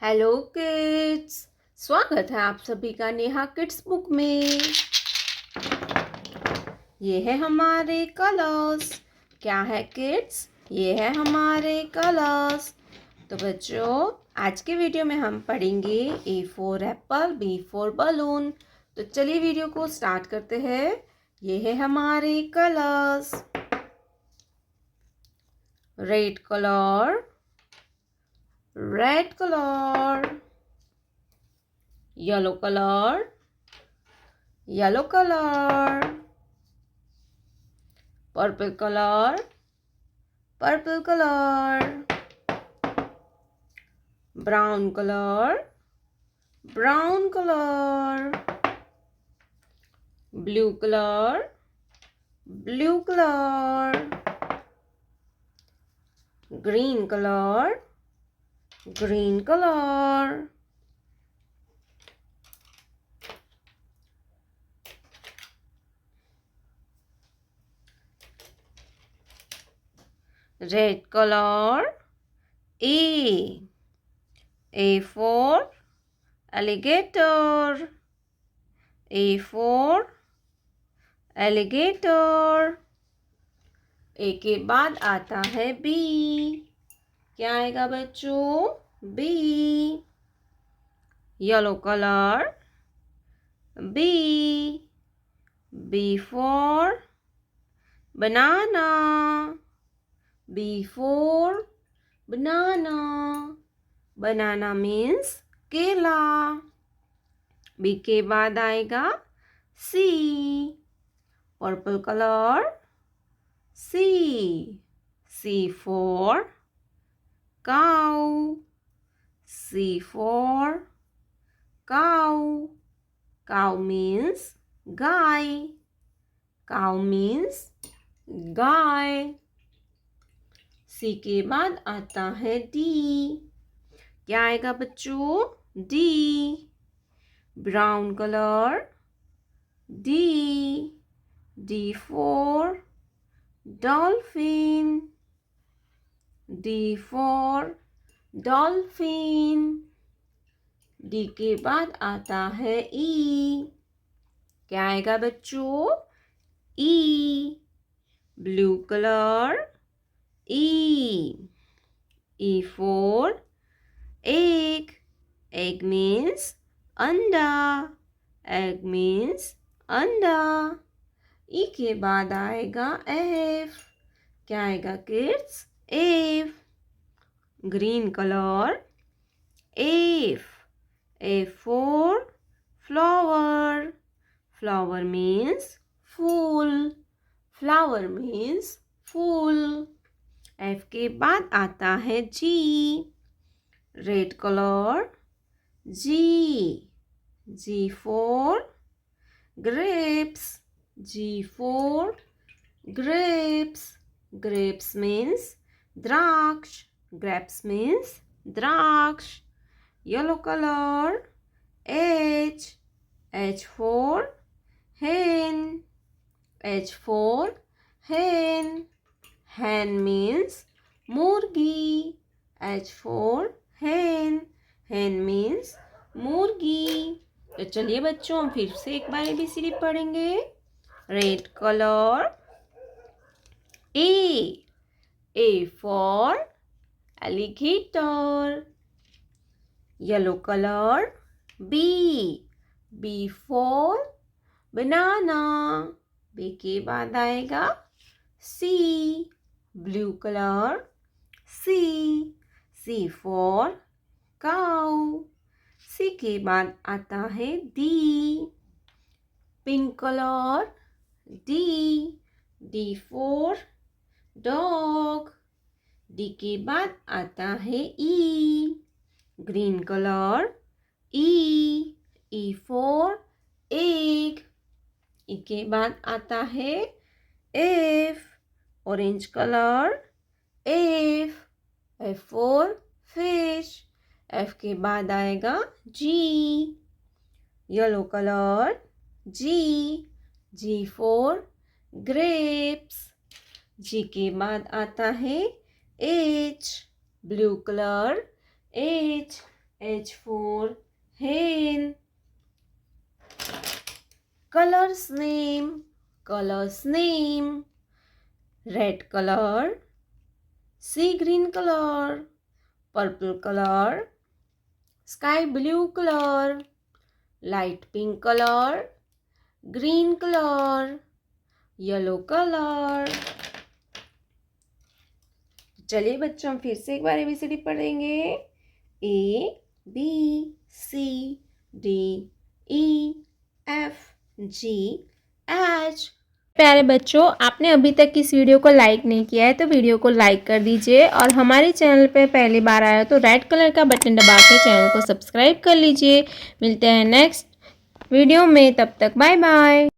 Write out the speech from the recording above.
Hello kids. स्वागत है आप सभी का नेहा किड्स बुक में। ये है हमारे कलर्स। क्या है किड्स? ये है हमारे कलर्स। तो बच्चों, आज के वीडियो में हम पढ़ेंगे A for Apple, B for balloon. तो चलिए वीडियो को स्टार्ट करते हैं। ये है हमारे colours. Red colour, red colour, yellow colour, yellow colour, purple colour, purple colour, brown colour, brown colour, blue colour, blue colour, green colour, green colour, red color. A for alligator, A for alligator. A के बाद आता है B। क्या आएगा बच्चों? B। Yellow colour, B। B for banana, B for banana. Banana means केला। B के बाद आएगा C। Purple colour, C। C for cow, C for cow. Cow means guy, cow means guy. C के बाद आता है D। क्या आएगा बच्चों? D। Brown colour, D। D for dolphin, D for dolphin. D के बाद आता है E। क्या आएगा बच्चों? E। Blue colour, E। E for egg. Egg means अंडा, egg means अंडा। E के बाद आएगा F। क्या आएगा kids? F। Green colour, F। F for flower. Flower means फूल, flower means फूल। F के बाद आता है G। Red colour, G। G for grapes, G for grapes. Grapes means द्राक्ष, grapes means द्राक्ष। Yellow colour, H। H for hen, H for hen. Hen means मुर्गी, H for hen. Hen means मुर्गी। तो चलिए बच्चों, हम फिर से एक बार ABCD पढ़ेंगे। Red colour, A। A for alligator. Yellow colour, B। B for banana. B के बाद आएगा C। Blue colour, C। C for cow. C के बाद आता है D। Pink colour, D। D for dog. D के बाद आता है E। Green colour, E। E for egg. E के बाद आता है F। Orange colour, F। F for fish. F के बाद आएगा G। Yellow colour, G। G for grapes. G के बाद आता है H। Blue colour, H। H for hen. Colors name. Colors name. Red color, sea green color, purple color, sky blue color, light pink color, green color, yellow color. चलिए बच्चों हम फिर से एक बार ABCD पढ़ेंगे. ABCDEFGH. प्यारे बच्चों, आपने अभी तक इस वीडियो को लाइक नहीं किया है तो वीडियो को लाइक कर दीजिए और हमारे चैनल पे पहली बार आया तो रेड कलर का बटन दबा के चैनल को सब्सक्राइब कर लीजिए. मिलते हैं नेक्स्ट वीडियो में, तब तक बाय बाय.